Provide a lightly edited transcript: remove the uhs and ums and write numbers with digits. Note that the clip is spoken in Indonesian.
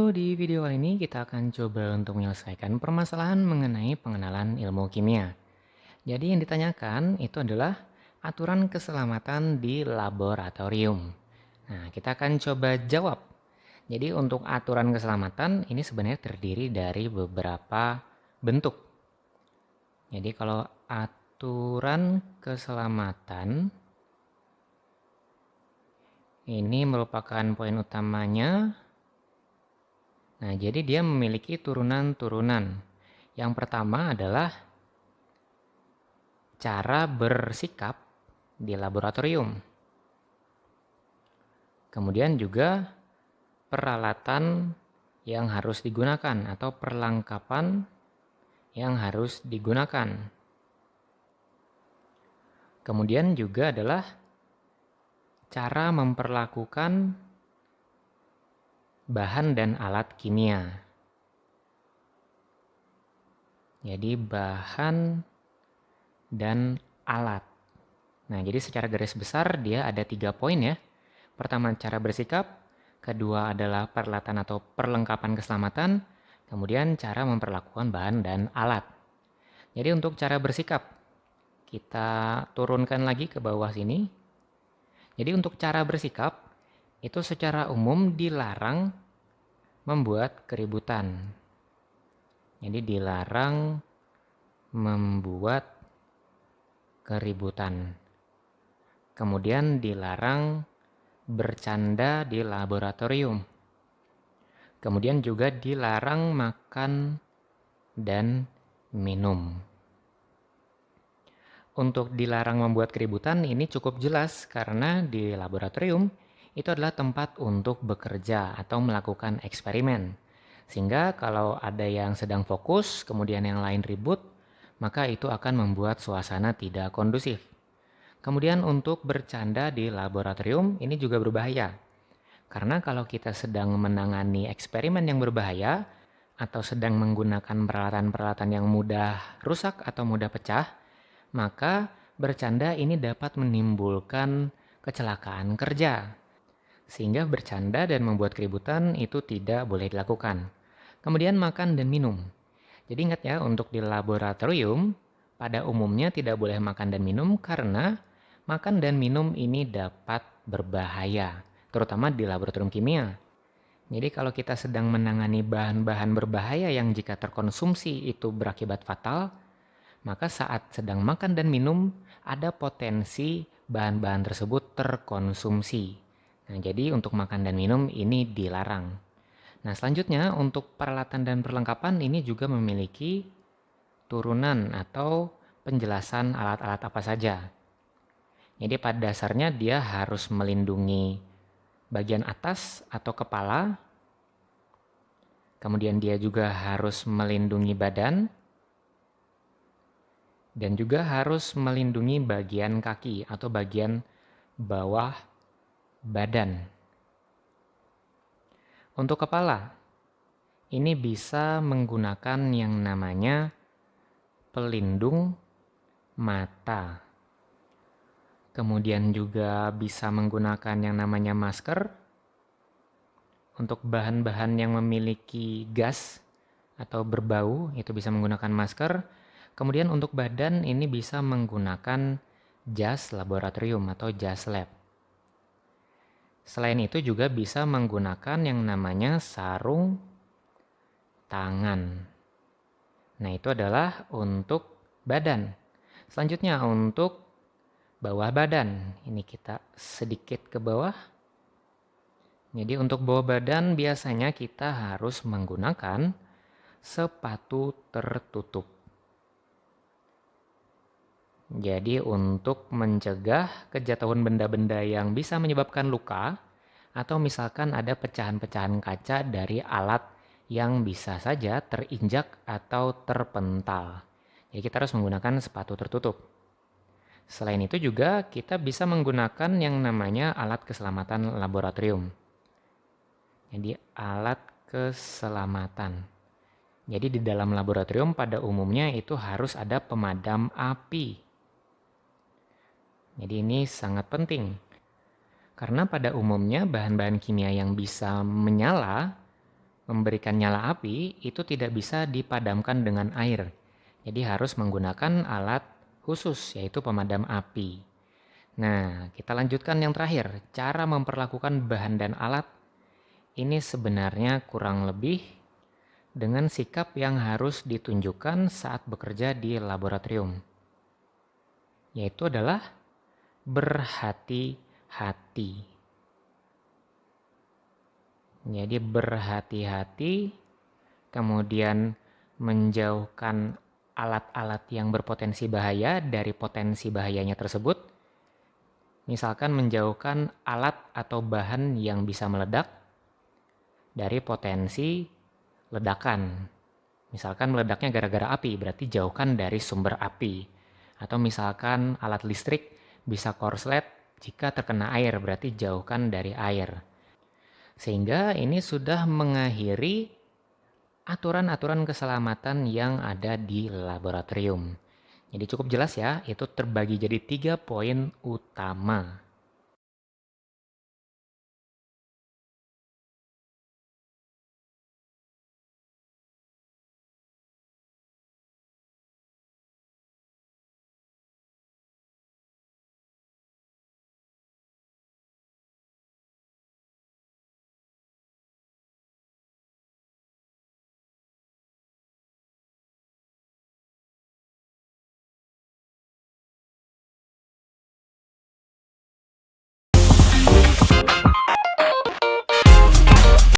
Halo, di video kali ini kita akan coba untuk menyelesaikan permasalahan mengenai pengenalan ilmu kimia. Jadi yang ditanyakan itu adalah aturan keselamatan di laboratorium. Nah, kita akan coba jawab. Jadi untuk aturan keselamatan ini sebenarnya terdiri dari beberapa bentuk. Jadi kalau aturan keselamatan ini merupakan poin utamanya. Nah, jadi dia memiliki turunan-turunan. Yang pertama adalah cara bersikap di laboratorium. Kemudian juga peralatan yang harus digunakan atau perlengkapan yang harus digunakan. Kemudian juga adalah cara memperlakukan bahan dan alat kimia. Jadi bahan dan alat. Nah, jadi secara garis besar dia ada 3 poin ya. Pertama, cara bersikap. Kedua adalah peralatan atau perlengkapan keselamatan. Kemudian cara memperlakukan bahan dan alat. Jadi untuk cara bersikap, kita turunkan lagi ke bawah sini. Jadi untuk cara bersikap, itu secara umum dilarang membuat keributan. Jadi dilarang membuat keributan. Kemudian dilarang bercanda di laboratorium. Kemudian juga dilarang makan dan minum. Untuk dilarang membuat keributan ini cukup jelas karena di laboratorium itu adalah tempat untuk bekerja atau melakukan eksperimen. Sehingga kalau ada yang sedang fokus, kemudian yang lain ribut, maka itu akan membuat suasana tidak kondusif. Kemudian untuk bercanda di laboratorium ini juga berbahaya. Karena kalau kita sedang menangani eksperimen yang berbahaya atau sedang menggunakan peralatan-peralatan yang mudah rusak atau mudah pecah, maka bercanda ini dapat menimbulkan kecelakaan kerja. Sehingga bercanda dan membuat keributan itu tidak boleh dilakukan. Kemudian makan dan minum. Jadi ingat ya, untuk di laboratorium pada umumnya tidak boleh makan dan minum karena makan dan minum ini dapat berbahaya, terutama di laboratorium kimia. Jadi kalau kita sedang menangani bahan-bahan berbahaya yang jika terkonsumsi itu berakibat fatal, maka saat sedang makan dan minum ada potensi bahan-bahan tersebut terkonsumsi. Nah, jadi untuk makan dan minum ini dilarang. Nah, selanjutnya untuk peralatan dan perlengkapan ini juga memiliki turunan atau penjelasan alat-alat apa saja. Jadi pada dasarnya dia harus melindungi bagian atas atau kepala, kemudian dia juga harus melindungi badan, dan juga harus melindungi bagian kaki atau bagian bawah badan. Untuk kepala, ini bisa menggunakan yang namanya pelindung mata. Kemudian juga bisa menggunakan yang namanya masker untuk bahan-bahan yang memiliki gas atau berbau, itu bisa menggunakan masker. Kemudian untuk badan ini bisa menggunakan jas laboratorium atau jas lab. Selain itu juga bisa menggunakan yang namanya sarung tangan. Nah, itu adalah untuk badan. Selanjutnya untuk bawah badan. Ini kita sedikit ke bawah. Jadi untuk bawah badan biasanya kita harus menggunakan sepatu tertutup. Jadi untuk mencegah kejatuhan benda-benda yang bisa menyebabkan luka, atau misalkan ada pecahan-pecahan kaca dari alat yang bisa saja terinjak atau terpental. Jadi kita harus menggunakan sepatu tertutup. Selain itu juga kita bisa menggunakan yang namanya alat keselamatan laboratorium. Jadi alat keselamatan. Jadi di dalam laboratorium pada umumnya itu harus ada pemadam api. Jadi ini sangat penting. Karena pada umumnya bahan-bahan kimia yang bisa menyala memberikan nyala api itu tidak bisa dipadamkan dengan air. Jadi harus menggunakan alat khusus yaitu pemadam api. Nah, kita lanjutkan yang terakhir. Cara memperlakukan bahan dan alat ini sebenarnya kurang lebih dengan sikap yang harus ditunjukkan saat bekerja di laboratorium, yaitu adalah berhati-hati. Jadi berhati-hati, kemudian menjauhkan alat-alat yang berpotensi bahaya dari potensi bahayanya tersebut. Misalkan menjauhkan alat atau bahan yang bisa meledak dari potensi ledakan. Misalkan meledaknya gara-gara api, berarti jauhkan dari sumber api. Atau misalkan alat listrik bisa korslet jika terkena air, berarti jauhkan dari air. Sehingga ini sudah mengakhiri aturan-aturan keselamatan yang ada di laboratorium. Jadi cukup jelas ya, itu terbagi jadi 3 poin utama.